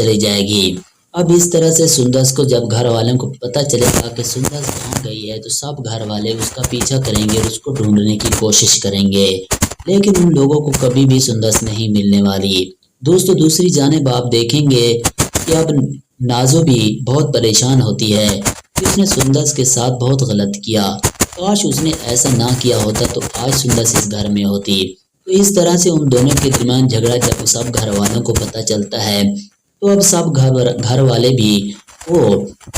चली जाएगी। अब इस तरह से सुंदस को जब घर वालों को पता चलेगा कि सुंदस कहाँ गई है तो सब घर वाले उसका पीछा करेंगे और उसको ढूंढने की कोशिश करेंगे, लेकिन उन लोगों को कभी भी सुंदस नहीं मिलने वाली। दोस्तों दूसरी जानिब आप देखेंगे कि अब नाजो भी बहुत परेशान होती है कि उसने सुंदस के साथ बहुत गलत किया। काश उसने ऐसा ना किया होता तो आज सुंदस इस घर में होती। तो इस तरह से उन दोनों के दरमियान झगड़ा जब सब घर वालों को पता चलता है तो अब सब घर वाले भी वो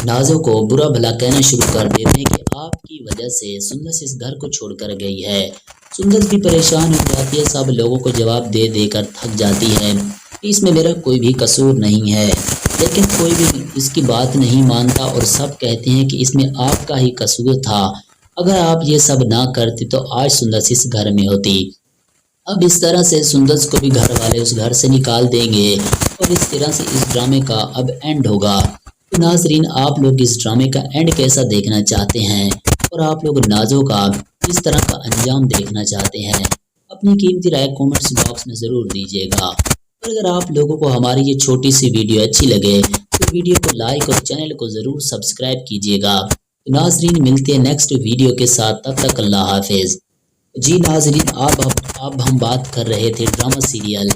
नाजो को बुरा भला कहना शुरू कर देते हैं कि आपकी वजह से सुंदस इस घर को छोड़कर गई है। सुंदस भी परेशान हो जाती है, सब लोगों को जवाब दे देकर थक जाती है। इसमें मेरा कोई भी कसूर नहीं है, लेकिन कोई भी इसकी बात नहीं मानता और सब कहते हैं कि इसमें आपका ही कसूर था। अगर आप ये सब ना करते तो आज सुंदस इस घर में होती। अब इस तरह से सुंदस को भी घर वाले उस घर से निकाल देंगे और इस तरह से इस ड्रामे का अब एंड होगा। तो नाजरीन आप लोग इस ड्रामे का एंड कैसा देखना चाहते हैं और आप लोग नाजो का किस तरह का अंजाम देखना चाहते हैं, अपनी कीमती राय कमेंट्स बॉक्स में ज़रूर दीजिएगा। और अगर आप लोगों को हमारी ये छोटी सी वीडियो अच्छी लगे तो वीडियो को लाइक और चैनल को ज़रूर सब्सक्राइब कीजिएगा। तो नाजरीन मिलते हैं नेक्स्ट वीडियो के साथ, तब तक अल्लाह हाफिज़। जी नाजरीन अब हम बात कर रहे थे ड्रामा सीरियल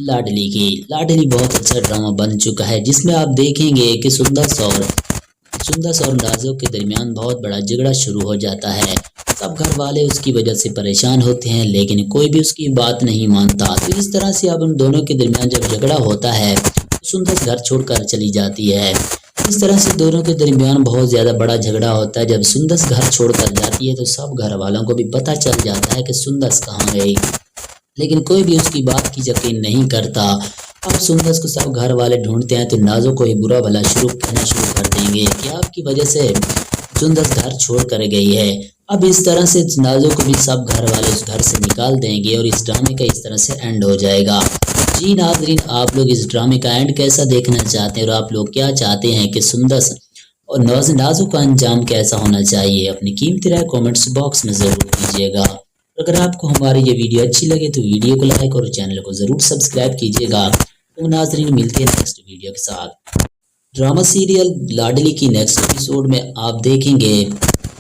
लाडली की। लाडली बहुत अच्छा ड्रामा बन चुका है जिसमें आप देखेंगे कि सुंदस और नाजो के दरमियान बहुत बड़ा झगड़ा शुरू हो जाता है। सब घर वाले उसकी वजह से परेशान होते हैं, लेकिन कोई भी उसकी बात नहीं मानता। तो इस तरह से अब उन दोनों के दरमियान जब झगड़ा होता है तो सुंदस घर छोड़कर चली जाती है। इस तरह से दोनों के दरमियान बहुत ज़्यादा बड़ा झगड़ा होता है। जब सुंदस घर छोड़कर जाती है तो सब घर वालों को भी पता चल जाता है कि सुंदस कहाँ गई, लेकिन कोई भी उसकी बात की यकीन नहीं करता। अब सुंदस को सब घर वाले ढूंढते हैं तो नाजो को ही बुरा भला कहना शुरू कर देंगे कि आपकी वजह से सुंदस घर छोड़ कर गई है। अब इस तरह से नाजो को भी सब घर वाले उस घर से निकाल देंगे और इस ड्रामे का इस तरह से एंड हो जाएगा। जी नाजरीन आप लोग इस ड्रामे का एंड कैसा देखना चाहते हैं और आप लोग क्या चाहते हैं कि सुंदस और नाजो का अंजाम कैसा होना चाहिए, अपनी कीमती राय कमेंट्स बॉक्स में ज़रूर दीजिएगा। अगर आपको हमारी ये वीडियो अच्छी लगे तो वीडियो को लाइक और चैनल को ज़रूर सब्सक्राइब कीजिएगा। तो नाजरीन मिलते हैं नेक्स्ट वीडियो के साथ। ड्रामा सीरियल लाडली की नेक्स्ट एपिसोड में आप देखेंगे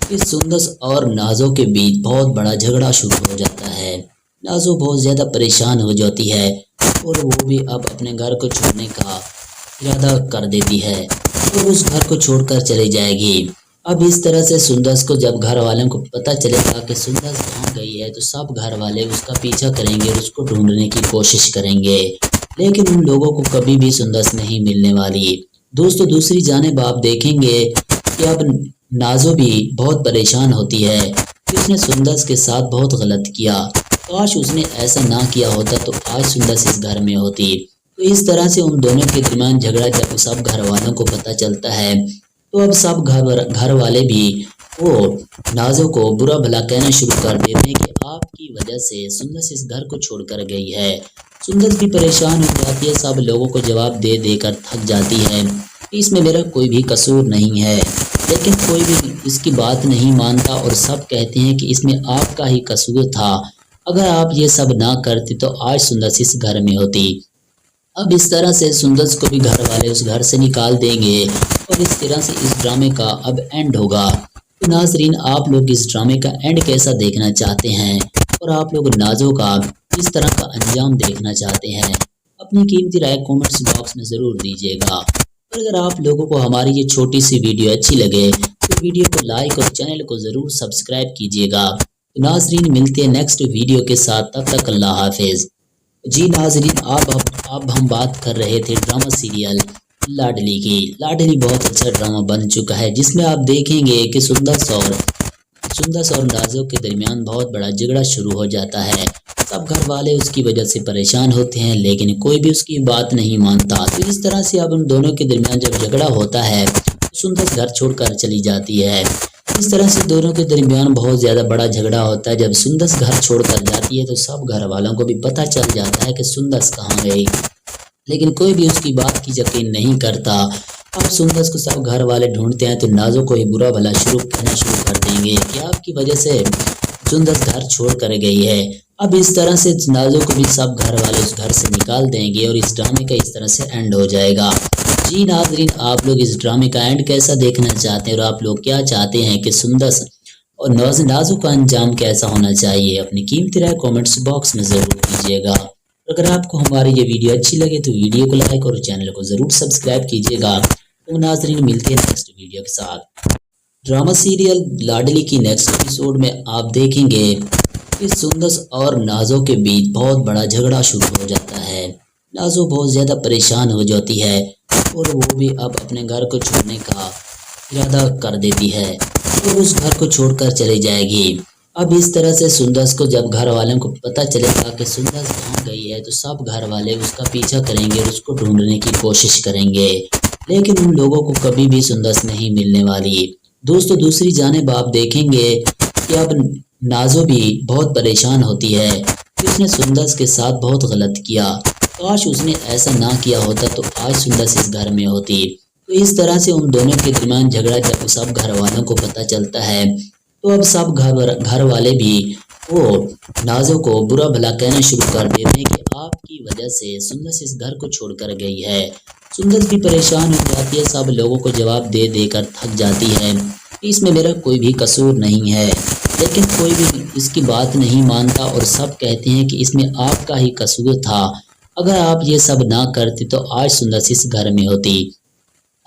कि सुंदस और नाजो के बीच बहुत बड़ा झगड़ा शुरू हो जाता है। नाजो बहुत ज़्यादा परेशान हो जाती है और वो भी अब अपने घर को छोड़ने का इरादा कर देती है और उस घर को छोड़कर चली जाएगी। अब इस तरह से सुंदस को जब घर वालों को पता चलेगा कि सुंदस कहाँ गई है तो सब घर वाले उसका पीछा करेंगे और उसको ढूंढने की कोशिश करेंगे, लेकिन उन लोगों को कभी भी सुंदस नहीं मिलने वाली। दोस्तों दूसरी जानिब आप देखेंगे कि अब नाजो भी बहुत परेशान होती है कि उसने सुंदस के साथ बहुत गलत किया। काश उसने ऐसा ना किया होता तो आज सुंदस इस घर में होती। तो इस तरह से उन दोनों के दरमियान झगड़ा जब सब घर वालों को पता चलता है तो अब सब घर वाले भी वो नाजो को बुरा भला कहना शुरू कर देते हैं कि आपकी वजह से सुंदस इस घर को छोड़कर गई है। सुंदस भी परेशान हो जाती है, सब लोगों को जवाब दे देकर थक जाती है। इसमें मेरा कोई भी कसूर नहीं है, लेकिन कोई भी इसकी बात नहीं मानता और सब कहते हैं कि इसमें आपका ही कसूर था। अगर आप ये सब ना करते तो आज सुंदस इस घर में होती। अब इस तरह से सुंदस को भी घर वाले उस घर से निकाल देंगे और इस तरह से इस ड्रामे का अब एंड होगा। तो नाजरीन आप लोग इस ड्रामे का एंड कैसा देखना चाहते हैं और आप लोग नाजो का किस तरह का अंजाम देखना चाहते हैं, अपनी कीमती राय कमेंट्स बॉक्स में ज़रूर दीजिएगा। और अगर आप लोगों को हमारी ये छोटी सी वीडियो अच्छी लगे तो वीडियो को लाइक और चैनल को ज़रूर सब्सक्राइब कीजिएगा। तो नाजरीन मिलते हैं नेक्स्ट वीडियो के साथ, तब तक अल्लाह हाफिज़। जी नाजरीन अब हम बात कर रहे थे ड्रामा सीरियल लाडली की। लाडली बहुत अच्छा ड्रामा बन चुका है जिसमें आप देखेंगे कि सुंदस और नाजो के दरमियान बहुत बड़ा झगड़ा शुरू हो जाता है। सब घर वाले उसकी वजह से परेशान होते हैं, लेकिन कोई भी उसकी बात नहीं मानता। तो इस तरह से अब उन दोनों के दरमियान जब झगड़ा होता है तो सुंदस घर छोड़कर चली जाती है। इस तरह से दोनों के दरमियान बहुत ज़्यादा बड़ा झगड़ा होता है। जब सुंदस घर छोड़कर जाती है तो सब घर वालों को भी पता चल जाता है कि सुंदस कहाँ गई, लेकिन कोई भी उसकी बात की यकीन नहीं करता। अब सुंदस को सब घर वाले ढूंढते हैं तो नाजो को ही बुरा भला कहना शुरू कर देंगे कि आपकी वजह से सुंदस घर छोड़ कर गई है। अब इस तरह से नाजो को भी सब घर वाले उस घर से निकाल देंगे और इस ड्रामे का इस तरह से एंड हो जाएगा। जी नाजरीन, आप लोग इस ड्रामे का एंड कैसा देखना चाहते हैं और आप लोग क्या चाहते हैं कि सुंदर और नाजो का अंजाम कैसा होना चाहिए? अपनी कीमती राय कमेंट्स बॉक्स में ज़रूर दीजिएगा। अगर आपको हमारी ये वीडियो अच्छी लगे तो वीडियो को लाइक और चैनल को ज़रूर सब्सक्राइब कीजिएगा। तो नाजरीन, मिलते हैं नेक्स्ट वीडियो के साथ। ड्रामा सीरियल लाडली की नेक्स्ट एपिसोड में आप देखेंगे कि सुंदर और नाजो के बीच बहुत बड़ा झगड़ा शुरू हो जाता है। नाजो बहुत ज़्यादा परेशान हो जाती है और वो भी अब अपने घर को छोड़ने का इरादा कर देती है और उस घर को छोड़कर चली जाएगी। अब इस तरह से सुंदर को जब घर वालों को पता चलेगा कि सुंदर कहाँ गई है तो सब घर वाले उसका पीछा करेंगे और उसको ढूंढने की कोशिश करेंगे, लेकिन उन लोगों को कभी भी सुंदर नहीं मिलने वाली। दोस्तों, दूसरी जानिब आप देखेंगे कि अब नाजो भी बहुत परेशान होती है कि उसने सुंदर के साथ बहुत गलत किया। काश उसने ऐसा ना किया होता तो आज सुंदर इस घर में होती। तो इस तरह से उन दोनों के दरमियान झगड़ा जब सब घर वालों को पता चलता है तो अब सब घर वाले भी वो नाजो को बुरा भला कहना शुरू कर देते हैं कि आपकी वजह से सुंदर इस घर को छोड़कर गई है। सुंदर भी परेशान हो जाती है, सब लोगों को जवाब दे देकर थक जाती है। इसमें मेरा कोई भी कसूर नहीं है, लेकिन कोई भी इसकी बात नहीं मानता और सब कहते हैं कि इसमें आपका ही कसूर था। अगर आप ये सब ना करते तो आज सुंदर इस घर में होती।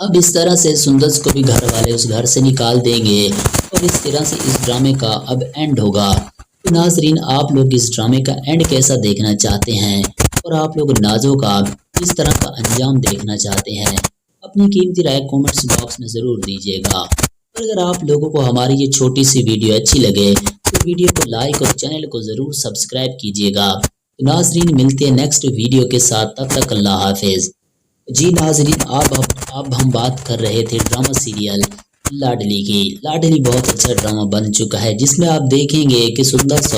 अब इस तरह से सुंदर को भी घर वाले उस घर से निकाल देंगे और इस तरह से इस ड्रामे का अब एंड होगा। तो नाजरीन, आप लोग इस ड्रामे का एंड कैसा देखना चाहते हैं और आप लोग नाजो का किस तरह का अंजाम देखना चाहते हैं? अपनी कीमती राय कमेंट्स बॉक्स में ज़रूर दीजिएगा। और अगर आप लोगों को हमारी ये छोटी सी वीडियो अच्छी लगे तो वीडियो को लाइक और चैनल को ज़रूर सब्सक्राइब कीजिएगा। तो नाजरीन, मिलते हैं नेक्स्ट वीडियो के साथ, तब तक अल्लाह हाफिज़। जी नाजरीन, अब हम बात कर रहे थे ड्रामा सीरियल लाडली की। लाडली बहुत अच्छा ड्रामा बन चुका है जिसमें आप देखेंगे कि सुंदर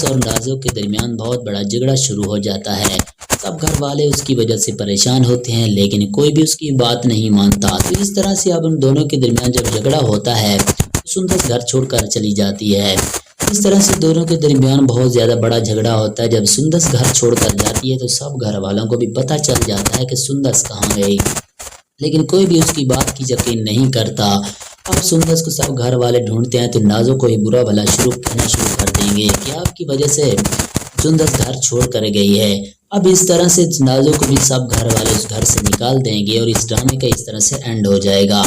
और नाजो के दरमियान बहुत बड़ा झगड़ा शुरू हो जाता है। सब घर वाले उसकी वजह से परेशान होते हैं, लेकिन कोई भी उसकी बात नहीं मानता। तो इस तरह से अब उन दोनों के दरमियान जब झगड़ा होता है तो सुंदर घर छोड़कर चली जाती है। इस तरह से दोनों के दरमियान बहुत ज़्यादा बड़ा झगड़ा होता है। जब सुंदर घर छोड़कर जाती है तो सब घर वालों को भी पता चल जाता है कि सुंदर कहाँ गई, लेकिन कोई भी उसकी बात की यकीन नहीं करता। अब सुंदर को सब घर वाले ढूंढते हैं तो नाजो को ही बुरा भला कहना शुरू कर देंगे कि आपकी वजह से सुंदर घर छोड़ कर गई है। अब इस तरह से नाजो को भी सब घर वाले उस घर से निकाल देंगे और इस ड्रामे का इस तरह से एंड हो जाएगा।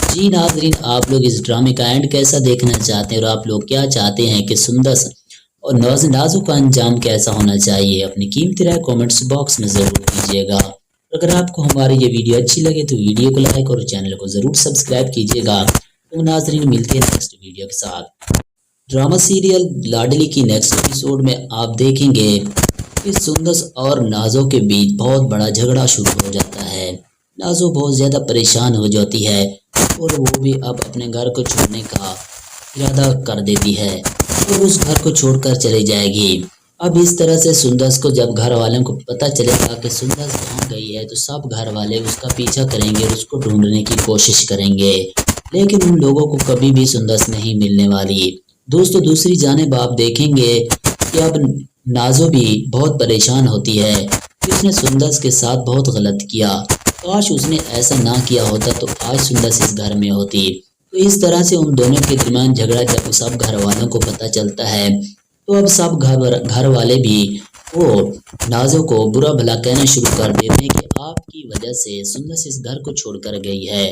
जी नाजरीन, आप लोग इस ड्रामे का एंड कैसा देखना चाहते हैं और आप लोग क्या चाहते हैं कि सुंदर और नाजो का अंजाम कैसा होना चाहिए? अपनी कीमती राय कमेंट्स बॉक्स में ज़रूर दीजिएगा। अगर आपको हमारी ये वीडियो अच्छी लगे तो वीडियो को लाइक और चैनल को ज़रूर सब्सक्राइब कीजिएगा। तो नाजरीन, मिलते हैं नेक्स्ट वीडियो के साथ। ड्रामा सीरियल लाडली की नेक्स्ट एपिसोड में आप देखेंगे कि सुंदर और नाजो के बीच बहुत बड़ा झगड़ा शुरू हो जाता है। नाजो बहुत ज़्यादा परेशान हो जाती है और वो भी अब अपने घर को छोड़ने का इरादा कर देती है और उस घर को छोड़कर चली जाएगी। अब इस तरह से सुंदर को जब घर वालों को पता चलेगा कि सुंदर कहाँ गई है तो सब घर वाले उसका पीछा करेंगे और उसको ढूंढने की कोशिश करेंगे, लेकिन उन लोगों को कभी भी सुंदर नहीं मिलने वाली। दोस्तों, दूसरी जानिब आप देखेंगे कि अब नाजो भी बहुत परेशान होती है कि उसने सुंदर के साथ बहुत गलत किया। काश उसने ऐसा ना किया होता तो आज सुंदर इस घर में होती। तो इस तरह से उन दोनों के दरमियान झगड़ा जब सब घर वालों को पता चलता है तो अब सब घर वाले भी वो नाजो को बुरा भला कहना शुरू कर देते हैं कि आपकी वजह से सुंदर इस घर को छोड़कर गई है।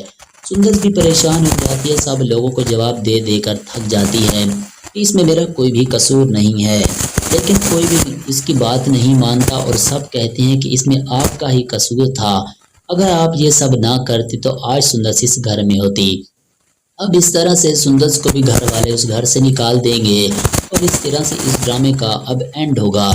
सुंदर भी परेशान हो जाती है, सब लोगों को जवाब दे देकर थक जाती है। इसमें मेरा कोई भी कसूर नहीं है, लेकिन कोई भी इसकी बात नहीं मानता और सब कहते हैं कि इसमें आपका ही कसूर था। अगर आप ये सब ना करते तो आज सुंदर इस घर में होती। अब इस तरह से सुंदर को भी घर वाले उस घर से निकाल देंगे और इस तरह से इस ड्रामे का अब एंड होगा।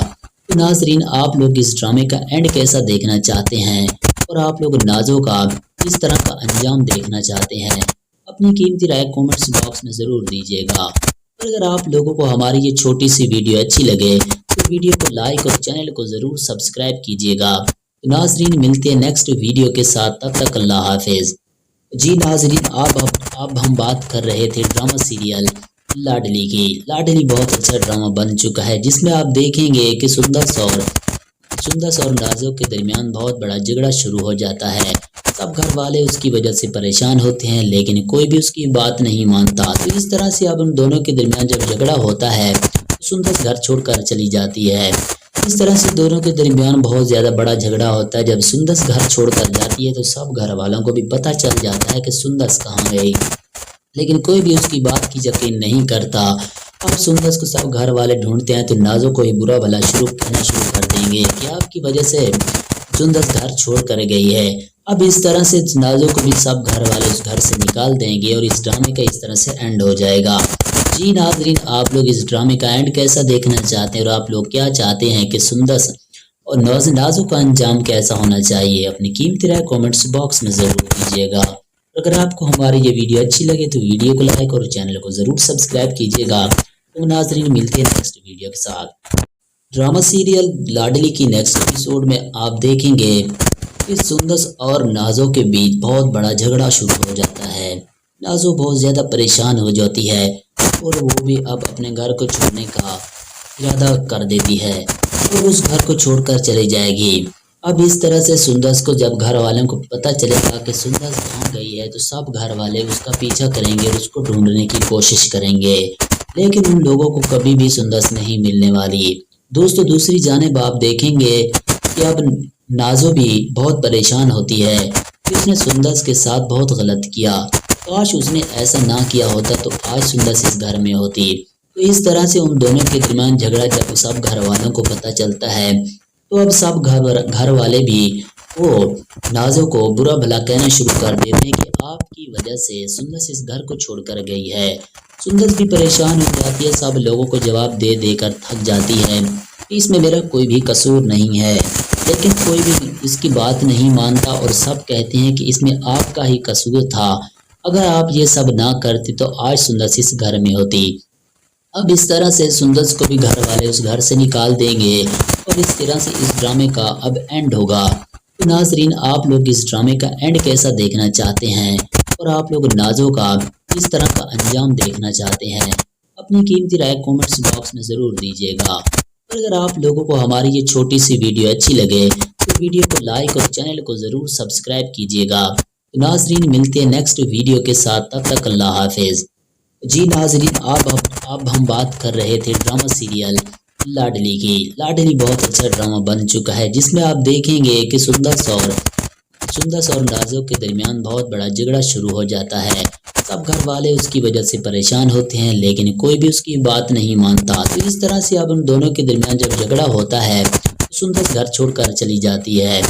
तो नाजरीन, आप लोग इस ड्रामे का एंड कैसा देखना चाहते हैं और आप लोग नाजो का किस तरह का अंजाम देखना चाहते हैं? अपनी कीमती राय कमेंट्स बॉक्स में ज़रूर दीजिएगा। और अगर आप लोगों को हमारी ये छोटी सी वीडियो अच्छी लगे तो वीडियो को लाइक और चैनल को ज़रूर सब्सक्राइब कीजिएगा। तो नाजरीन, मिलते हैं नेक्स्ट वीडियो के साथ, तब तक अल्लाह हाफिज़। जी नाजरीन, अब हम बात कर रहे थे ड्रामा सीरियल लाडली की। लाडली बहुत अच्छा ड्रामा बन चुका है जिसमें आप देखेंगे कि सुंदर और नाजो के दरमियान बहुत बड़ा झगड़ा शुरू हो जाता है। सब घर वाले उसकी वजह से परेशान होते हैं, लेकिन कोई भी उसकी बात नहीं मानता। तो इस तरह से अब उन दोनों के दरमियान जब झगड़ा होता है तो सुंदर घर छोड़कर चली जाती है। इस तरह से दोनों के दरमियान बहुत ज़्यादा बड़ा झगड़ा होता है। जब सुंदर घर छोड़कर जाती है तो सब घर वालों को भी पता चल जाता है कि सुंदर कहाँ गई, लेकिन कोई भी उसकी बात की यकीन नहीं करता। अब सुंदर को सब घर वाले ढूंढते हैं तो नाजो को ही बुरा भला कहना शुरू कर देंगे कि आपकी वजह से सुंदर घर छोड़ कर गई है। अब इस तरह से नाजो को भी सब घर वाले उस घर से निकाल देंगे और इस ड्रामे का इस तरह से एंड हो जाएगा। जी नाजरीन, आप लोग इस ड्रामे का एंड कैसा देखना चाहते हैं और आप लोग क्या चाहते हैं कि सुंदर और नाजो का अंजाम कैसा होना चाहिए? अपनी कीमती राय कमेंट्स बॉक्स में ज़रूर दीजिएगा। अगर आपको हमारी ये वीडियो अच्छी लगे तो वीडियो को लाइक और चैनल को ज़रूर सब्सक्राइब कीजिएगा। तो नाजरीन, मिलते हैं नेक्स्ट वीडियो के साथ। ड्रामा सीरियल लाडली की नेक्स्ट एपिसोड में आप देखेंगे कि सुंदर और नाजो के बीच बहुत बड़ा झगड़ा शुरू हो जाता है। नाजो बहुत ज़्यादा परेशान हो जाती है और वो भी अब अपने घर को छोड़ने का इरादा कर देती है और उस घर को छोड़कर चली जाएगी। अब इस तरह से सुंदर को जब घर वालों को पता चलेगा कि सुंदर कहाँ गई है तो सब घर वाले उसका पीछा करेंगे और उसको ढूंढने की कोशिश करेंगे, लेकिन उन लोगों को कभी भी सुंदर नहीं मिलने वाली। दोस्तों, दूसरी जानिब आप देखेंगे कि अब नाजो भी बहुत परेशान होती है कि उसने सुंदर के साथ बहुत गलत किया। काश उसने ऐसा ना किया होता तो आज सुंदर इस घर में होती। तो इस तरह से उन दोनों के दरमियान झगड़ा जब सब घर वालों को पता चलता है तो अब सब घर वाले भी वो नाजो को बुरा भला कहना शुरू कर देते हैं कि आपकी वजह से सुंदर इस घर को छोड़कर गई है। सुंदर भी परेशान हो जाती है, सब लोगों को जवाब दे देकर थक जाती है। इसमें मेरा कोई भी कसूर नहीं है, लेकिन कोई भी इसकी बात नहीं मानता और सब कहते हैं कि इसमें आपका ही कसूर था। अगर आप ये सब ना करते तो आज सुंदर इस घर में होती। अब इस तरह से सुंदर को भी घर वाले उस घर से निकाल देंगे और इस तरह से इस ड्रामे का अब एंड होगा। तो नाजरीन, आप लोग इस ड्रामे का एंड कैसा देखना चाहते हैं और आप लोग नाजो का किस तरह का अंजाम देखना चाहते हैं? अपनी कीमती राय कमेंट्स बॉक्स में ज़रूर दीजिएगा। और अगर आप लोगों को हमारी ये छोटी सी वीडियो अच्छी लगे तो वीडियो को लाइक और चैनल को ज़रूर सब्सक्राइब कीजिएगा। तो नाजरीन, मिलते हैं नेक्स्ट वीडियो के साथ, तब तक अल्लाह हाफिज़। जी नाजरीन, अब हम बात कर रहे थे ड्रामा सीरियल लाडली की। लाडली बहुत अच्छा ड्रामा बन चुका है जिसमें आप देखेंगे कि सुंदर और नाजो के दरमियान बहुत बड़ा झगड़ा शुरू हो जाता है। सब घर वाले उसकी वजह से परेशान होते हैं, लेकिन कोई भी उसकी बात नहीं मानता। तो इस तरह से अब उन दोनों के दरमियान जब झगड़ा होता है तो सुंदर घर छोड़कर चली जाती है।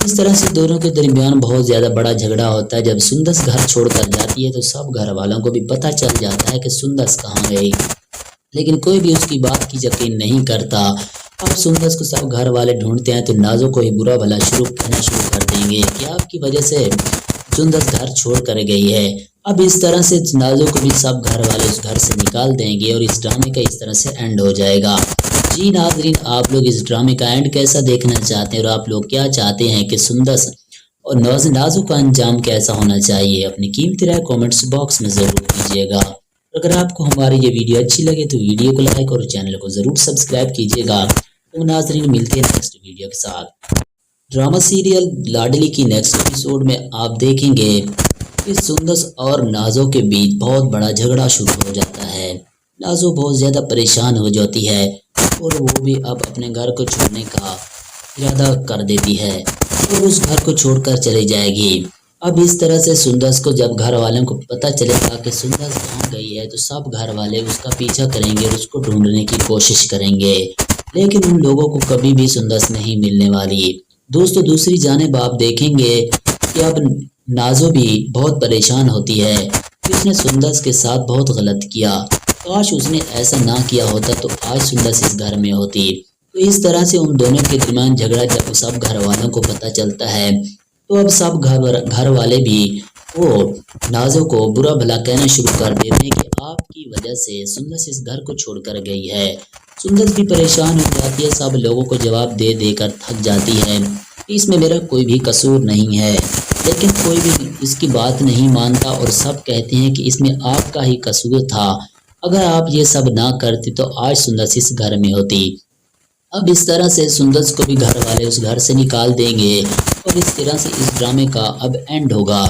इस तरह से दोनों के दरमियान बहुत ज़्यादा बड़ा झगड़ा होता है। जब सुंदर घर छोड़कर जाती है तो सब घर वालों को भी पता चल जाता है कि सुंदर कहाँ गई, लेकिन कोई भी उसकी बात की यकीन नहीं करता। अब सुंदर को सब घर वाले ढूंढते हैं तो नाजो को ही बुरा भला कहना शुरू कर देंगे कि आपकी वजह से सुंदर घर छोड़ कर गई है। अब इस तरह से नाजो को भी सब घर वाले उस घर से निकाल देंगे और इस ड्रामे का इस तरह से एंड हो जाएगा। जी नाजरीन, आप लोग इस ड्रामे का एंड कैसा देखना चाहते हैं और आप लोग क्या चाहते हैं कि सुंदर और नाजो का अंजाम कैसा होना चाहिए? अपनी कीमती राय कमेंट्स बॉक्स में ज़रूर दीजिएगा। अगर आपको हमारी ये वीडियो अच्छी लगे तो वीडियो को लाइक और चैनल को ज़रूर सब्सक्राइब कीजिएगा। तो नाजरीन, मिलते हैं नेक्स्ट वीडियो के साथ। ड्रामा सीरियल लाडली की नेक्स्ट एपिसोड में आप देखेंगे कि सुंदर और नाजो के बीच बहुत बड़ा झगड़ा शुरू हो जाता है। नाजो बहुत ज़्यादा परेशान हो जाती है और वो भी अब अपने घर को छोड़ने का इरादा कर देती है और उस घर को छोड़कर चली जाएगी। अब इस तरह से सुंदर को जब घर वालों को पता चलेगा कि सुंदर कहाँ गई है तो सब घर वाले उसका पीछा करेंगे और उसको ढूंढने की कोशिश करेंगे, लेकिन उन लोगों को कभी भी सुंदर नहीं मिलने वाली। दोस्तों, दूसरी जानिब आप देखेंगे कि अब नाजो भी बहुत परेशान होती है कि उसने सुंदर के साथ बहुत गलत किया। काश उसने ऐसा ना किया होता तो आज सुंदर इस घर में होती। तो इस तरह से उन दोनों के दरमियान झगड़ा जब सब घर वालों को पता चलता है तो अब सब घर वाले भी वो नाजो को बुरा भला कहना शुरू कर देते हैं कि आपकी वजह से सुंदर इस घर को छोड़कर गई है। सुंदर भी परेशान हो जाती है, सब लोगों को जवाब दे देकर थक जाती है। इसमें मेरा कोई भी कसूर नहीं है, लेकिन कोई भी इसकी बात नहीं मानता और सब कहते हैं कि इसमें आपका ही कसूर था। अगर आप ये सब ना करते तो आज सुंदर इस घर में होती। अब इस तरह से सुंदर को भी घर वाले उस घर से निकाल देंगे और इस तरह से इस ड्रामे का अब एंड होगा।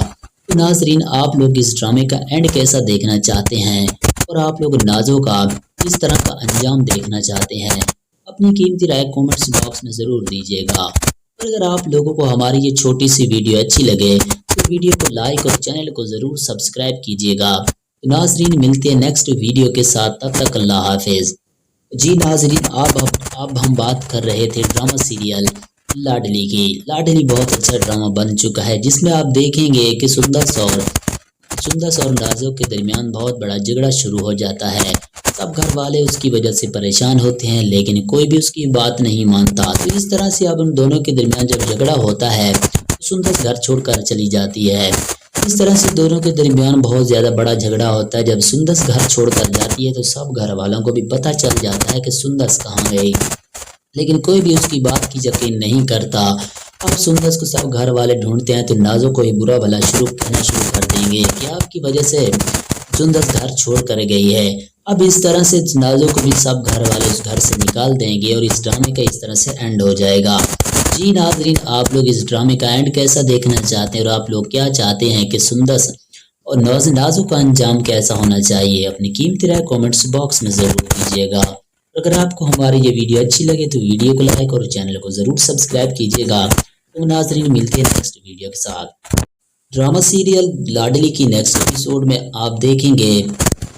तो नाजरीन, आप लोग इस ड्रामे का एंड कैसा देखना चाहते हैं और आप लोग नाजो का किस तरह का अंजाम देखना चाहते हैं, अपनी कीमती राय कमेंट्स बॉक्स में ज़रूर दीजिएगा। और अगर आप लोगों को हमारी ये छोटी सी वीडियो अच्छी लगे तो वीडियो को लाइक और चैनल को ज़रूर सब्सक्राइब कीजिएगा। तो नाजरीन, मिलते हैं नेक्स्ट वीडियो के साथ, तब तक अल्लाह हाफिज़। जी नाजरीन, अब हम बात कर रहे थे ड्रामा सीरियल लाडली की। लाडली बहुत अच्छा ड्रामा बन चुका है जिसमें आप देखेंगे कि सुंदर और नाजो के दरमियान बहुत बड़ा झगड़ा शुरू हो जाता है। सब घर वाले उसकी वजह से परेशान होते हैं लेकिन कोई भी उसकी बात नहीं मानता। तो इस तरह से अब उन दोनों के दरमियान जब झगड़ा होता है तो सुंदर घर छोड़कर चली जाती है। इस तरह से दोनों के दरमियान बहुत ज़्यादा बड़ा झगड़ा होता है। जब सुंदर घर छोड़कर जाती है तो सब घर वालों को भी पता चल जाता है कि सुंदर कहाँ गई, लेकिन कोई भी उसकी बात की यकीन नहीं करता। अब सुंदर को सब घर वाले ढूंढते हैं तो नाजो को ही बुरा भला कहना शुरू कर देंगे कि आपकी वजह से सुंदर घर छोड़ कर गई है। अब इस तरह से नाजो को भी सब घर वाले उस घर से निकाल देंगे और इस ड्रामे का इस तरह से एंड हो जाएगा। जी नाजरीन, आप लोग इस ड्रामे का एंड कैसा देखना चाहते हैं और आप लोग क्या चाहते हैं कि सुंदर और नाजो का अंजाम कैसा होना चाहिए, अपनी कीमती राय कमेंट्स बॉक्स में ज़रूर दीजिएगा। अगर आपको हमारी ये वीडियो अच्छी लगे तो वीडियो को लाइक और चैनल को ज़रूर सब्सक्राइब कीजिएगा। तो नाजरीन, मिलते हैं नेक्स्ट वीडियो के साथ। ड्रामा सीरियल लाडली की नेक्स्ट एपिसोड में आप देखेंगे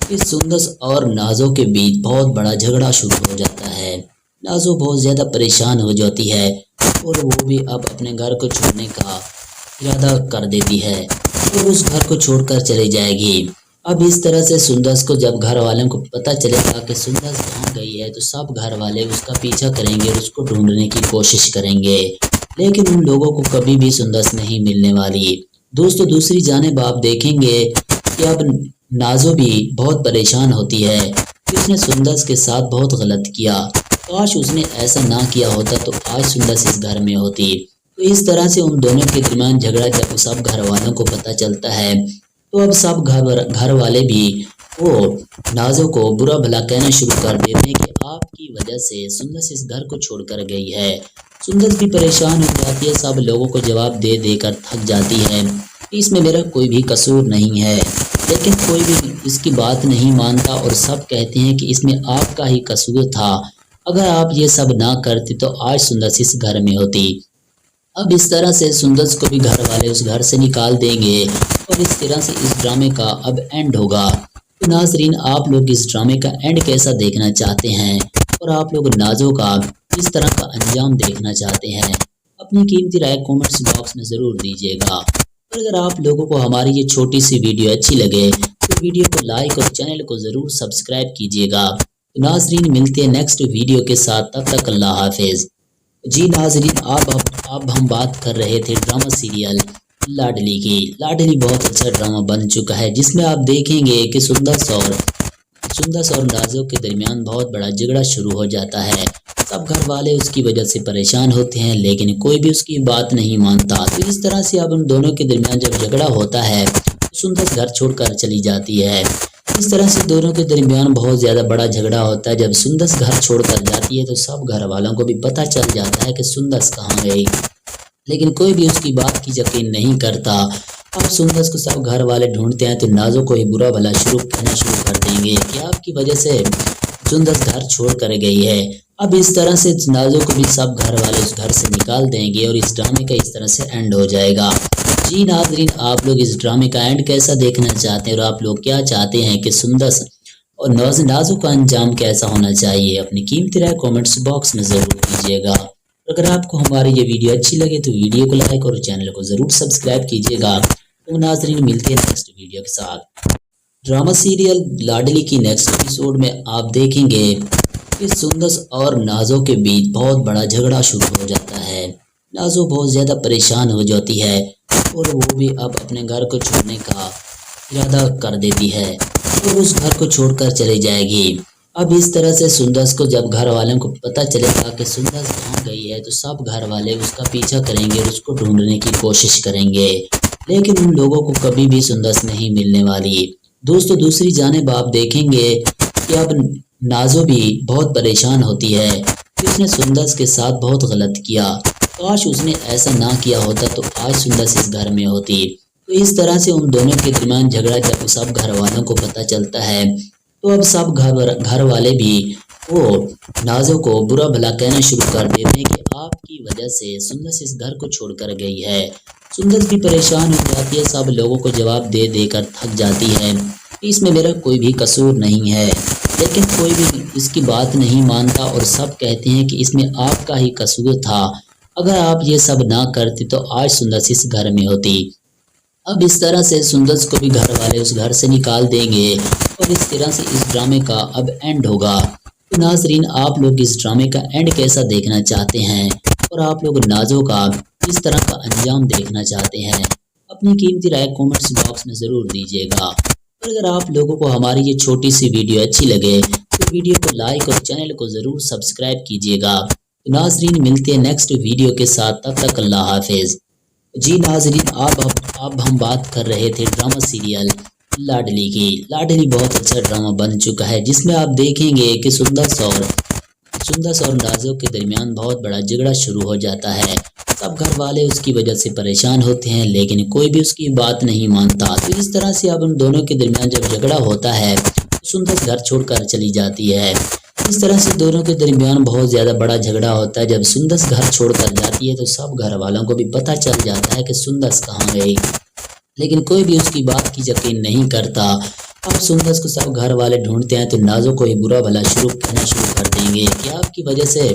कि सुंदर और नाजो के बीच बहुत बड़ा झगड़ा शुरू हो जाता है। नाजो बहुत ज़्यादा परेशान हो जाती है और वो भी अब अपने घर को छोड़ने का इरादा कर देती है और उस घर को छोड़कर चली जाएगी। अब इस तरह से सुंदर को जब घर वालों को पता चलेगा कि सुंदर कहाँ गई है तो सब घर वाले उसका पीछा करेंगे और उसको ढूंढने की कोशिश करेंगे, लेकिन उन लोगों को कभी भी सुंदर नहीं मिलने वाली। दोस्तों, दूसरी जानिब आप देखेंगे कि अब नाजो भी बहुत परेशान होती है कि उसने सुंदर के साथ बहुत गलत किया। काश उसने ऐसा ना किया होता तो आज सुंदर इस घर में होती। तो इस तरह से उन दोनों के दरमियान झगड़ा जब सब घर वालों को पता चलता है तो अब सब घर वाले भी वो नाजो को बुरा भला कहना शुरू कर देते हैं कि आपकी वजह से सुंदर इस घर को छोड़कर गई है। सुंदर भी परेशान हो जाती है, सब लोगों को जवाब दे देकर थक जाती है। इसमें मेरा कोई भी कसूर नहीं है, लेकिन कोई भी इसकी बात नहीं मानता और सब कहते हैं कि इसमें आपका ही कसूर था। अगर आप ये सब ना करते तो आज सुंदर इस घर में होती। अब इस तरह से सुंदर को भी घर वाले उस घर से निकाल देंगे और इस तरह से इस ड्रामे का अब एंड होगा। तो नाजरीन, आप लोग इस ड्रामे का एंड कैसा देखना चाहते हैं और आप लोग नाजो का किस तरह का अंजाम देखना चाहते हैं, अपनी कीमती राय कमेंट्स बॉक्स में ज़रूर दीजिएगा। और अगर आप लोगों को हमारी ये छोटी सी वीडियो अच्छी लगे तो वीडियो को लाइक और चैनल को ज़रूर सब्सक्राइब कीजिएगा। तो नाजरीन, मिलते हैं नेक्स्ट वीडियो के साथ, तब तक अल्लाह हाफिज़। जी नाजरीन, अब हम बात कर रहे थे ड्रामा सीरियल लाडली की। लाडली बहुत अच्छा ड्रामा बन चुका है जिसमें आप देखेंगे कि सुंदर और नाजो के दरमियान बहुत बड़ा झगड़ा शुरू हो जाता है। सब घर वाले उसकी वजह से परेशान होते हैं लेकिन कोई भी उसकी बात नहीं मानता। तो इस तरह से अब उन दोनों के दरमियान जब झगड़ा होता है तो सुंदर घर छोड़कर चली जाती है। इस तरह से दोनों के दरमियान बहुत ज़्यादा बड़ा झगड़ा होता है। जब सुंदर घर छोड़कर जाती है तो सब घर वालों को भी पता चल जाता है कि सुंदर कहाँ गई, लेकिन कोई भी उसकी बात की यकीन नहीं करता। अब सुंदर को सब घर वाले ढूंढते हैं तो नाजो को ही बुरा भला कहना शुरू कर देंगे कि आपकी वजह से सुंदर घर छोड़ कर गई है। अब इस तरह से नाजो को भी सब घर वाले उस घर से निकाल देंगे और इस ड्रामे का इस तरह से एंड हो जाएगा। जी नाजरीन, आप लोग इस ड्रामे का एंड कैसा देखना चाहते हैं और आप लोग क्या चाहते हैं कि सुंदर और नाजो का अंजाम कैसा होना चाहिए, अपनी कीमती राय कमेंट्स बॉक्स में ज़रूर दीजिएगा। अगर आपको हमारी ये वीडियो अच्छी लगे तो वीडियो को लाइक और चैनल को ज़रूर सब्सक्राइब कीजिएगा। तो नाजरीन, मिलते हैं नेक्स्ट वीडियो के साथ। ड्रामा सीरियल लाडली की नेक्स्ट एपिसोड में आप देखेंगे कि सुंदर और नाजो के बीच बहुत बड़ा झगड़ा शुरू हो जाता है। नाजो बहुत ज़्यादा परेशान हो जाती है और वो भी अब अपने घर को छोड़ने का इरादा कर देती है और उस घर को छोड़कर चली जाएगी। अब इस तरह से सुंदर को जब घर वालों को पता चलेगा कि सुंदर कहाँ गई है तो सब घर वाले उसका पीछा करेंगे और उसको ढूंढने की कोशिश करेंगे, लेकिन उन लोगों को कभी भी सुंदर नहीं मिलने वाली। दोस्तों, दूसरी जानिब आप देखेंगे कि अब नाजो भी बहुत परेशान होती है कि उसने सुंदर के साथ बहुत गलत किया। काश उसने ऐसा ना किया होता तो आज सुंदर इस घर में होती। तो इस तरह से उन दोनों के दरमियान झगड़ा जब सब घर वालों को पता चलता है तो अब सब घर वाले भी वो नाजो को बुरा भला कहना शुरू कर देते हैं कि आपकी वजह से सुंदर इस घर को छोड़कर गई है। सुंदर भी परेशान हो जाती है, सब लोगों को जवाब दे देकर थक जाती है कि इसमें मेरा कोई भी कसूर नहीं है, लेकिन कोई भी इसकी बात नहीं मानता और सब कहते हैं कि इसमें आपका ही कसूर था। अगर आप ये सब ना करती तो आज सुंदर इस घर में होती। अब इस तरह से सुंदर को भी घर वाले उस घर से निकाल देंगे और इस तरह से इस ड्रामे का अब एंड होगा। तो नाजरीन, आप लोग इस ड्रामे का एंड कैसा देखना चाहते हैं और आप लोग नाजो का किस तरह का अंजाम देखना चाहते हैं, अपनी कीमती राय कमेंट्स बॉक्स में ज़रूर दीजिएगा। और अगर आप लोगों को हमारी ये छोटी सी वीडियो अच्छी लगे तो वीडियो को लाइक और चैनल को ज़रूर सब्सक्राइब कीजिएगा। तो नाजरीन, मिलते हैं नेक्स्ट वीडियो के साथ, तब तक अल्लाह हाफिज़। जी नाजरीन, अब हम बात कर रहे थे ड्रामा सीरियल लाडली की। लाडली बहुत अच्छा ड्रामा बन चुका है जिसमें आप देखेंगे कि सुंदर और नाजो के दरमियान बहुत बड़ा झगड़ा शुरू हो जाता है। सब घर वाले उसकी वजह से परेशान होते हैं लेकिन कोई भी उसकी बात नहीं मानता। तो इस तरह से अब उन दोनों के दरमियान जब झगड़ा होता है तो सुंदर घर छोड़कर चली जाती है। इस तरह से दोनों के दरमियान बहुत ज़्यादा बड़ा झगड़ा होता है। जब सुंदर घर छोड़कर जाती है तो सब घर वालों को भी पता चल जाता है कि सुंदर कहाँ गई, लेकिन कोई भी उसकी बात की यकीन नहीं करता। अब सुंदर को सब घर वाले ढूंढते हैं तो नाजो को ही बुरा भला कहना शुरू कर देंगे कि आपकी वजह से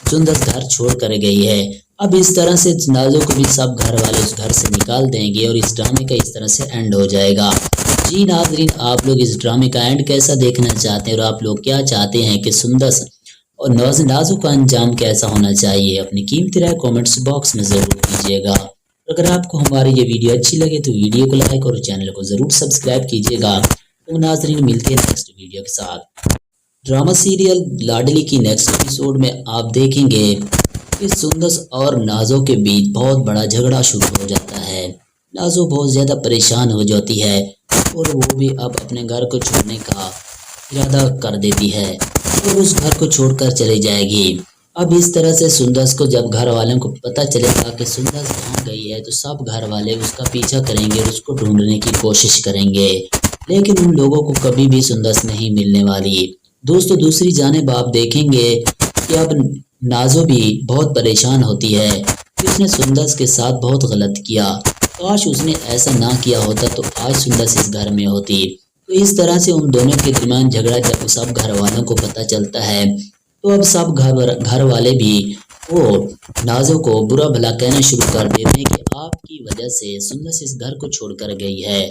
सुंदर घर छोड़ कर गई है। अब इस तरह से नाजो को भी सब घर वाले उस घर से निकाल देंगे और इस ड्रामे का इस तरह से एंड हो जाएगा। जी नाजरीन, आप लोग इस ड्रामे का एंड कैसा देखना चाहते हैं और आप लोग क्या चाहते हैं कि सुंदर और नाजो का अंजाम कैसा होना चाहिए, अपनी कीमती राय कमेंट्स बॉक्स में ज़रूर दीजिएगा। अगर आपको हमारी ये वीडियो अच्छी लगे तो वीडियो को लाइक और चैनल को ज़रूर सब्सक्राइब कीजिएगा। तो नाजरीन, मिलते हैं नेक्स्ट वीडियो के साथ। ड्रामा सीरियल लाडली की नेक्स्ट एपिसोड में आप देखेंगे कि सुंदर और नाजो के बीच बहुत बड़ा झगड़ा शुरू हो जाता है। नाजो बहुत ज़्यादा परेशान हो जाती है और वो भी अब अपने घर को छोड़ने का इरादा कर देती है और उस घर को छोड़कर चली जाएगी। अब इस तरह से सुंदर को जब घर वालों को पता चलेगा कि सुंदर कहाँ गई है तो सब घर वाले उसका पीछा करेंगे और उसको ढूंढने की कोशिश करेंगे, लेकिन उन लोगों को कभी भी सुंदर नहीं मिलने वाली। दोस्तों, दूसरी जानिब आप देखेंगे कि अब नाजो भी बहुत परेशान होती है कि उसने सुंदर के साथ बहुत गलत किया। काश उसने ऐसा ना किया होता तो आज सुंदर इस घर में होती। तो इस तरह से उन दोनों के दरमियान झगड़ा जब सब घर वालों को पता चलता है तो अब सब घर वाले भी वो नाजो को बुरा भला कहना शुरू कर देते हैं कि आपकी वजह से सुंदर इस घर को छोड़कर गई है।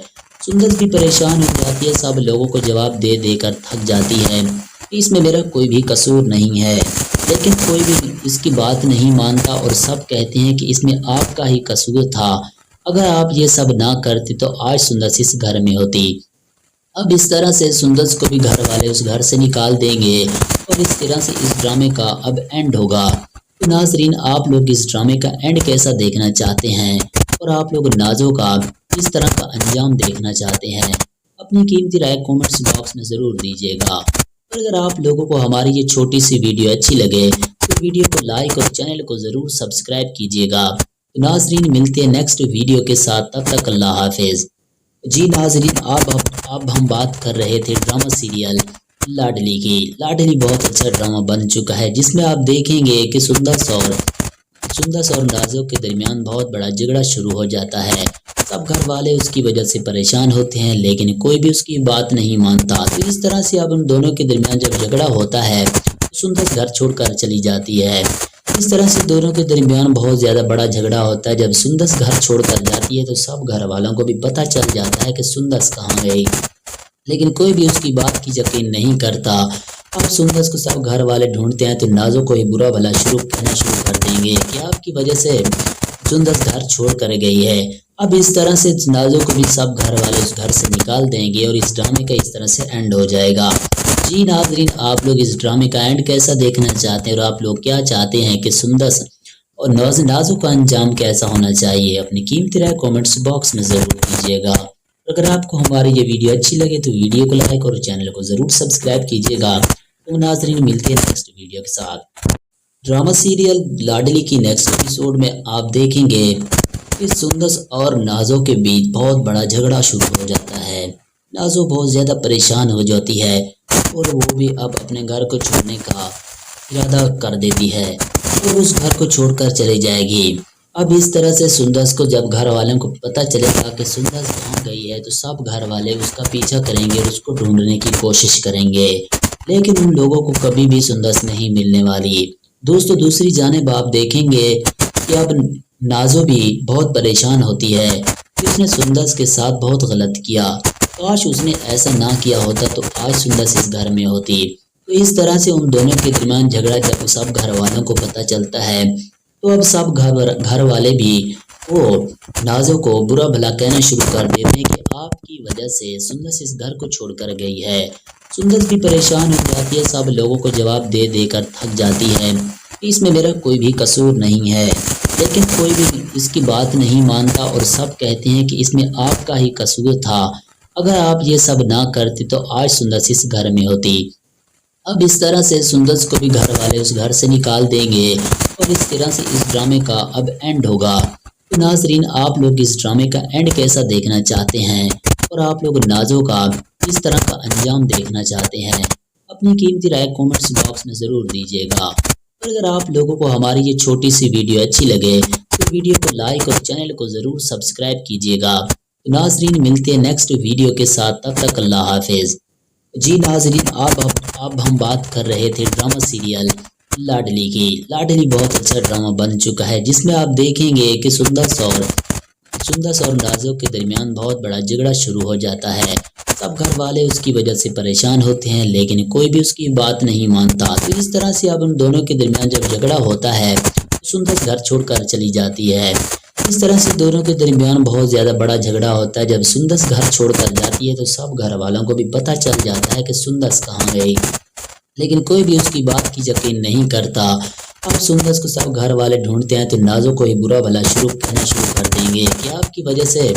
सुंदर भी परेशान हो जाती है, सब लोगों को जवाब दे देकर थक जाती है कि इसमें मेरा कोई भी कसूर नहीं है, लेकिन कोई भी इसकी बात नहीं मानता और सब कहते हैं कि इसमें आपका ही कसूर था। अगर आप ये सब ना करती तो आज सुंदर इस घर में होती। अब इस तरह से सुंदर को भी घर वाले उस घर से निकाल देंगे और इस तरह से इस ड्रामे का अब एंड होगा। तो नाजरीन, आप लोग इस ड्रामे का एंड कैसा देखना चाहते हैं और आप लोग नाजो का किस तरह का अंजाम देखना चाहते हैं, अपनी कीमती राय कमेंट्स बॉक्स में ज़रूर दीजिएगा। और अगर आप लोगों को हमारी ये छोटी सी वीडियो अच्छी लगे तो वीडियो को लाइक और चैनल को ज़रूर सब्सक्राइब कीजिएगा। तो नाजरीन, मिलते हैं नेक्स्ट वीडियो के साथ, तब तक अल्लाह हाफिज़। जी नाजरीन, अब हम बात कर रहे थे ड्रामा सीरियल लाडली की। लाडली बहुत अच्छा ड्रामा बन चुका है जिसमें आप देखेंगे कि सुंदर और नाजो के दरमियान बहुत बड़ा झगड़ा शुरू हो जाता है। सब घर वाले उसकी वजह से परेशान होते हैं लेकिन कोई भी उसकी बात नहीं मानता। तो इस तरह से अब उन दोनों के दरमियान जब झगड़ा होता है तो सुंदर घर छोड़कर चली जाती है। इस तरह से दोनों के दरमियान बहुत ज़्यादा बड़ा झगड़ा होता है। जब सुंदर घर छोड़कर जाती है तो सब घर वालों को भी पता चल जाता है कि सुंदर कहाँ गई, लेकिन कोई भी उसकी बात की यकीन नहीं करता। अब सुंदर को सब घर वाले ढूंढते हैं तो नाजो को ही बुरा भला कहना शुरू कर देंगे कि आपकी वजह से सुंदर घर छोड़ कर गई है। अब इस तरह से नाजो को भी सब घर वाले उस घर से निकाल देंगे और इस ड्रामे का इस तरह से एंड हो जाएगा। जी नाजरीन, आप लोग इस ड्रामे का एंड कैसा देखना चाहते हैं और आप लोग क्या चाहते हैं कि सुंदर और नाजो का अंजाम कैसा होना चाहिए, अपनी कीमती राय कमेंट्स बॉक्स में ज़रूर दीजिएगा। अगर आपको हमारी ये वीडियो अच्छी लगे तो वीडियो को लाइक और चैनल को ज़रूर सब्सक्राइब कीजिएगा। तो नाजरीन, मिलते हैं नेक्स्ट वीडियो के साथ। ड्रामा सीरियल लाडली की नेक्स्ट एपिसोड में आप देखेंगे कि सुंदर और नाजो के बीच बहुत बड़ा झगड़ा शुरू हो जाता है। नाजो बहुत ज़्यादा परेशान हो जाती है और वो भी अब अपने घर को छोड़ने का इरादा कर देती है और उस घर को छोड़कर चली जाएगी। अब इस तरह से सुंदर को जब घर वालों को पता चलेगा कि सुंदर कहाँ गई है तो सब घर वाले उसका पीछा करेंगे और उसको ढूंढने की कोशिश करेंगे, लेकिन उन लोगों को कभी भी सुंदर नहीं मिलने वाली। दोस्तों दूसरी जानिब आप देखेंगे कि अब नाजो भी बहुत परेशान होती है कि उसने सुंदर के साथ बहुत गलत किया। काश उसने ऐसा ना किया होता तो आज सुंदर इस घर में होती। तो इस तरह से उन दोनों के दरमियान झगड़ा जब सब घर वालों को पता चलता है तो अब सब घर वाले भी वो नाजो को बुरा भला कहना शुरू कर देते हैं कि आपकी वजह से सुंदर इस घर को छोड़कर गई है। सुंदर भी परेशान हो जाती है, सब लोगों को जवाब दे देकर थक जाती है कि इसमें मेरा कोई भी कसूर नहीं है, लेकिन कोई भी इसकी बात नहीं मानता और सब कहते हैं कि इसमें आपका ही कसूर था। अगर आप ये सब ना करते तो आज सुंदर इस घर में होती। अब इस तरह से सुंदर को भी घर वाले उस घर से निकाल देंगे और इस तरह से इस ड्रामे का अब एंड होगा। तो नाजरीन आप लोग इस ड्रामे का एंड कैसा देखना चाहते हैं और आप लोग नाजो का किस तरह का अंजाम देखना चाहते हैं, अपनी कीमती राय कमेंट्स बॉक्स में ज़रूर दीजिएगा। और अगर आप लोगों को हमारी ये छोटी सी वीडियो अच्छी लगे तो वीडियो को लाइक और चैनल को ज़रूर सब्सक्राइब कीजिएगा। तो नाजरीन मिलते हैं नेक्स्ट वीडियो के साथ, तब तक अल्लाह हाफिज़। जी नाजरीन अब हम बात कर रहे थे ड्रामा सीरियल लाडली की। लाडली बहुत अच्छा ड्रामा बन चुका है जिसमें आप देखेंगे कि सुंदर और नाजो के दरमियान बहुत बड़ा झगड़ा शुरू हो जाता है। सब घर वाले उसकी वजह से परेशान होते हैं लेकिन कोई भी उसकी बात नहीं मानता। तो इस तरह से अब उन दोनों के दरमियान जब झगड़ा होता है तो सुंदर घर छोड़कर चली जाती है। इस तरह से दोनों के दरमियान बहुत ज़्यादा बड़ा झगड़ा होता है। जब सुंदर घर छोड़कर जाती है तो सब घर वालों को भी पता चल जाता है कि सुंदर कहाँ गई, लेकिन कोई भी उसकी बात की यकीन नहीं करता। अब सुंदर को सब घर वाले ढूंढते हैं तो नाजो को ही बुरा भला कहना शुरू कर देंगे कि आपकी वजह से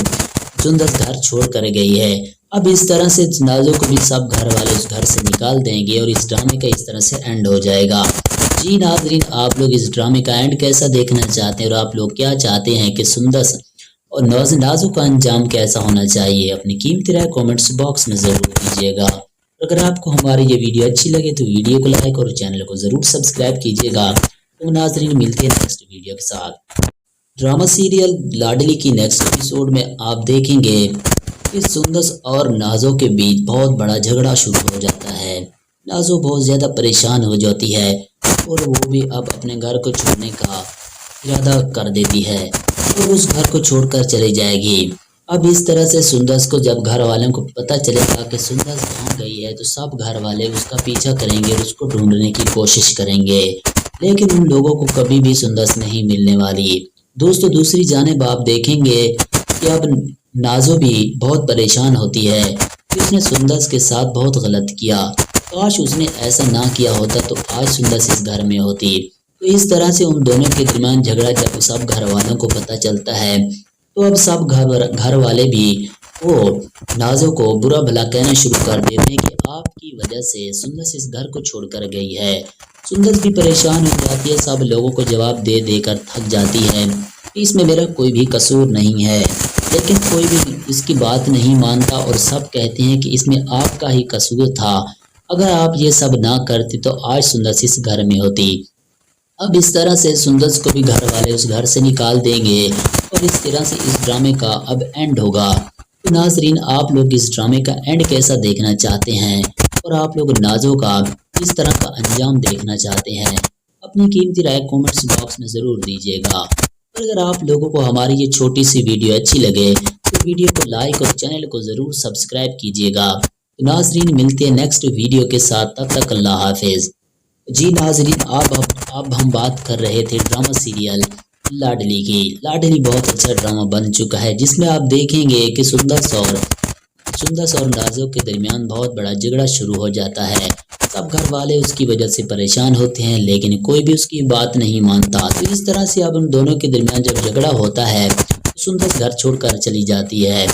सुंदर घर छोड़ कर गई है। अब इस तरह से नाजो को भी सब घर वाले उस घर से निकाल देंगे और इस ड्रामे का इस तरह से एंड हो जाएगा। जी नाजरीन आप लोग इस ड्रामे का एंड कैसा देखना चाहते हैं और आप लोग क्या चाहते हैं कि सुंदर और नाजो का अंजाम कैसा होना चाहिए, अपनी कीमती राय कमेंट्स बॉक्स में ज़रूर दीजिएगा। अगर आपको हमारी ये वीडियो अच्छी लगे तो वीडियो को लाइक और चैनल को ज़रूर सब्सक्राइब कीजिएगा। तो नाजरीन मिलते हैं नेक्स्ट वीडियो के साथ। ड्रामा सीरियल लाडली की नेक्स्ट एपिसोड में आप देखेंगे कि सुंदर और नाजो के बीच बहुत बड़ा झगड़ा शुरू हो जाता है। नाजो बहुत ज़्यादा परेशान हो जाती है और वो भी अब अपने घर को छोड़ने का इरादा कर देती है और उस घर को छोड़कर चली जाएगी। अब इस तरह से सुंदर को जब घर वालों को पता चलेगा कि सुंदर कहाँ गई है तो सब घर वाले उसका पीछा करेंगे और उसको ढूंढने की कोशिश करेंगे, लेकिन उन लोगों को कभी भी सुंदर नहीं मिलने वाली। दोस्तों दूसरी जानिब आप देखेंगे कि अब नाजो भी बहुत परेशान होती है कि उसने सुंदर के साथ बहुत गलत किया। काश उसने ऐसा ना किया होता तो आज सुंदर इस घर में होती। तो इस तरह से उन दोनों के दरमियान झगड़ा जब सब घर वालों को पता चलता है तो अब सब घर वाले भी वो नाजो को बुरा भला कहना शुरू कर देते हैं कि आपकी वजह से सुंदर इस घर को छोड़कर गई है। सुंदर भी परेशान हो जाती है, सब लोगों को जवाब दे देकर थक जाती है कि इसमें मेरा कोई भी कसूर नहीं है, लेकिन कोई भी इसकी बात नहीं मानता और सब कहते हैं कि इसमें आपका ही कसूर था। अगर आप ये सब ना करते तो आज सुंदर इस घर में होती। अब इस तरह से सुंदर को भी घर वाले उस घर से निकाल देंगे और इस तरह से इस ड्रामे का अब एंड होगा। तो नाजरीन आप लोग इस ड्रामे का एंड कैसा देखना चाहते हैं और आप लोग नाजो का किस तरह का अंजाम देखना चाहते हैं, अपनी कीमती राय कमेंट्स बॉक्स में ज़रूर दीजिएगा। और अगर आप लोगों को हमारी ये छोटी सी वीडियो अच्छी लगे तो वीडियो को लाइक और चैनल को ज़रूर सब्सक्राइब कीजिएगा। तो नाजरीन मिलते हैं नेक्स्ट वीडियो के साथ, तब तक अल्लाह हाफिज़। जी नाजरीन अब हम बात कर रहे थे ड्रामा सीरियल लाडली की। लाडली बहुत अच्छा ड्रामा बन चुका है जिसमें आप देखेंगे कि सुंदर और नाजो के दरमियान बहुत बड़ा झगड़ा शुरू हो जाता है। सब घर वाले उसकी वजह से परेशान होते हैं लेकिन कोई भी उसकी बात नहीं मानता। तो इस तरह से अब उन दोनों के दरमियान जब झगड़ा होता है तो सुंदर घर छोड़कर चली जाती है।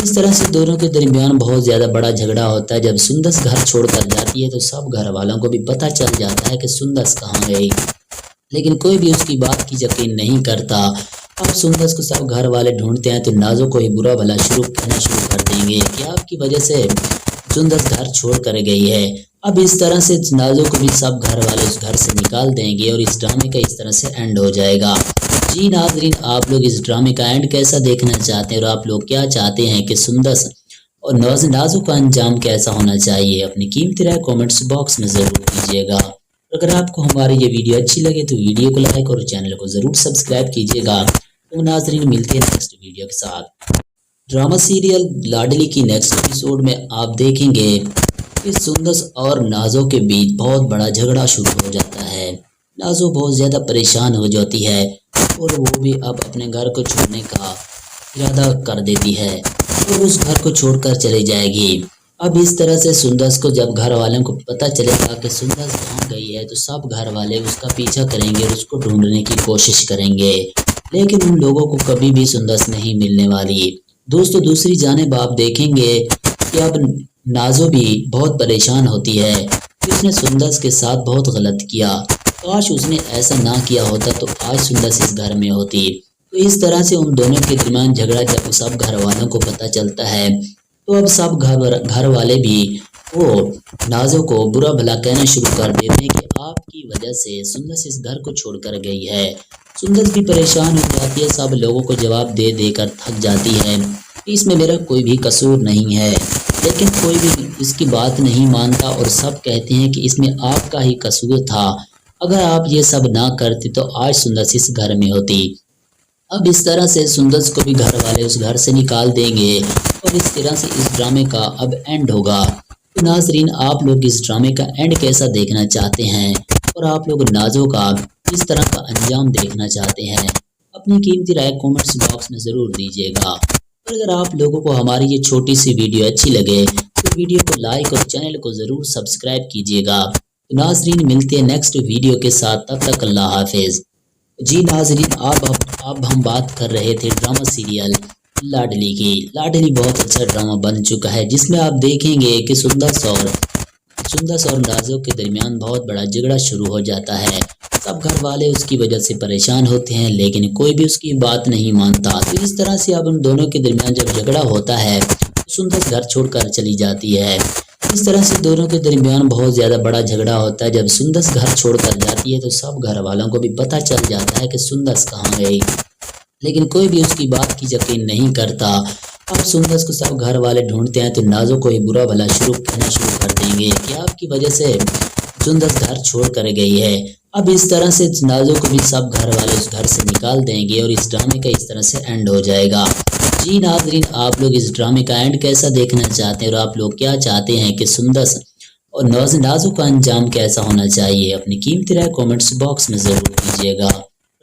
इस तरह से दोनों के दरमियान बहुत ज़्यादा बड़ा झगड़ा होता है। जब सुंदर घर छोड़कर जाती है तो सब घर वालों को भी पता चल जाता है कि सुंदर कहाँ गई, लेकिन कोई भी उसकी बात की यकीन नहीं करता। अब सुंदर को सब घर वाले ढूंढते हैं तो नाजो को ही बुरा भला कहना शुरू कर देंगे कि आपकी वजह से सुंदर घर छोड़ कर गई है। अब इस तरह से नाजो को भी सब घर वाले उस घर से निकाल देंगे और इस ड्रामे का इस तरह से एंड हो जाएगा। जी नाजरीन, आप लोग इस ड्रामे का एंड कैसा देखना चाहते हैं और आप लोग क्या चाहते हैं कि सुंदर और नाजो का अंजाम कैसा होना चाहिए? अपनी कीमती राय कमेंट्स बॉक्स में जरूर दीजिएगा। अगर आपको हमारी ये वीडियो अच्छी लगे तो वीडियो को लाइक और चैनल को जरूर सब्सक्राइब कीजिएगा। तो नाजरीन, मिलते हैं नेक्स्ट वीडियो के साथ। ड्रामा सीरियल लाडली की नेक्स्ट एपिसोड में आप देखेंगे कि सुंदर और नाजो के बीच बहुत बड़ा झगड़ा शुरू हो जाता है। नाजो बहुत ज़्यादा परेशान हो जाती है और वो भी अब अपने घर को छोड़ने का इरादा कर देती है और उस घर को छोड़कर चली जाएगी। अब इस तरह से सुंदर को जब घर वालों को पता चलेगा कि सुंदर कहाँ गई है तो सब घर वाले उसका पीछा करेंगे और उसको ढूंढने की कोशिश करेंगे, लेकिन उन लोगों को कभी भी सुंदर नहीं मिलने वाली। दोस्तों, दूसरी जानिब आप देखेंगे कि अब नाजो भी बहुत परेशान होती है कि उसने सुंदर के साथ बहुत गलत किया। काश उसने ऐसा ना किया होता तो आज सुंदर इस घर में होती। तो इस तरह से उन दोनों के दरमियान झगड़ा जब सब घर वालों को पता चलता है तो अब सब घर वाले भी वो नाजो को बुरा भला कहना शुरू कर देते हैं कि आपकी वजह से सुंदर इस घर को छोड़कर गई है। सुंदर भी परेशान हो जाती है, सब लोगों को जवाब दे देकर थक जाती है। इसमें मेरा कोई भी कसूर नहीं है, लेकिन कोई भी इसकी बात नहीं मानता और सब कहते हैं कि इसमें आपका ही कसूर था। अगर आप ये सब ना करते तो आज सुंदर इस घर में होती। अब इस तरह से सुंदर को भी घर वाले उस घर से निकाल देंगे और इस तरह से इस ड्रामे का अब एंड होगा। तो नाजरीन, आप लोग इस ड्रामे का एंड कैसा देखना चाहते हैं और आप लोग नाजो का इस तरह का अंजाम देखना चाहते हैं? अपनी कीमती राय कमेंट्स बॉक्स में ज़रूर दीजिएगा। और अगर आप लोगों को हमारी ये छोटी सी वीडियो अच्छी लगे तो वीडियो को लाइक और चैनल को ज़रूर सब्सक्राइब कीजिएगा। तो नाजरीन, मिलते हैं नेक्स्ट वीडियो के साथ, तब तक अल्लाह हाफिज़। जी नाजरीन, अब हम बात कर रहे थे ड्रामा सीरियल लाडली की। लाडली बहुत अच्छा ड्रामा बन चुका है जिसमें आप देखेंगे कि सुंदर और नाजो के दरमियान बहुत बड़ा झगड़ा शुरू हो जाता है। सब घर वाले उसकी वजह से परेशान होते हैं, लेकिन कोई भी उसकी बात नहीं मानता। तो इस तरह से अब उन दोनों के दरमियान जब झगड़ा होता है तो सुंदर घर छोड़कर चली जाती है। इस तरह से दोनों के दरमियान बहुत ज़्यादा बड़ा झगड़ा होता है। जब सुंदर घर छोड़कर जाती है तो सब घर वालों को भी पता चल जाता है कि सुंदर कहाँ गई, लेकिन कोई भी उसकी बात की यकीन नहीं करता। अब सुंदर को सब घर वाले ढूंढते हैं तो नाजो को ही बुरा भला कहना शुरू कर देंगे कि आपकी वजह से सुंदर घर छोड़ कर गई है। अब इस तरह से नाजो को भी सब घर वाले उस घर से निकाल देंगे और इस ड्रामे का इस तरह से एंड हो जाएगा। जी नाजरीन, आप लोग इस ड्रामे का एंड कैसा देखना चाहते हैं और आप लोग क्या चाहते हैं कि सुंदर और नाजो का अंजाम कैसा होना चाहिए? अपनी कीमती राय कमेंट्स बॉक्स में ज़रूर दीजिएगा।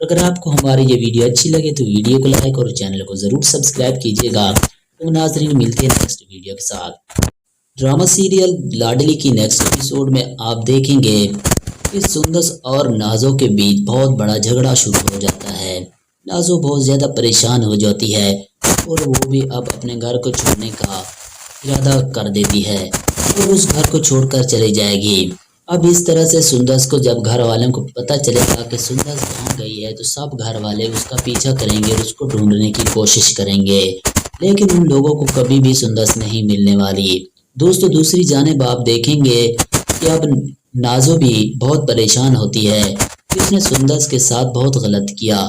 अगर आपको हमारी ये वीडियो अच्छी लगे तो वीडियो को लाइक और चैनल को ज़रूर सब्सक्राइब कीजिएगा। तो नाजरीन, मिलते हैं नेक्स्ट वीडियो के साथ। ड्रामा सीरियल लाडली की नेक्स्ट एपिसोड में आप देखेंगे कि सुंदर और नाजो के बीच बहुत बड़ा झगड़ा शुरू हो जाता है। नाजो बहुत ज़्यादा परेशान हो जाती है और वो भी अब अपने घर को छोड़ने का इरादा कर देती है और उस घर को छोड़कर चली जाएगी। अब इस तरह से सुंदर को जब घर वालों को पता चलेगा कि सुंदर कहाँ गई है तो सब घर वाले उसका पीछा करेंगे और उसको ढूंढने की कोशिश करेंगे, लेकिन उन लोगों को कभी भी सुंदर नहीं मिलने वाली। दोस्तों, दूसरी जानिब आप देखेंगे कि अब नाजो भी बहुत परेशान होती है कि उसने सुंदर के साथ बहुत गलत किया।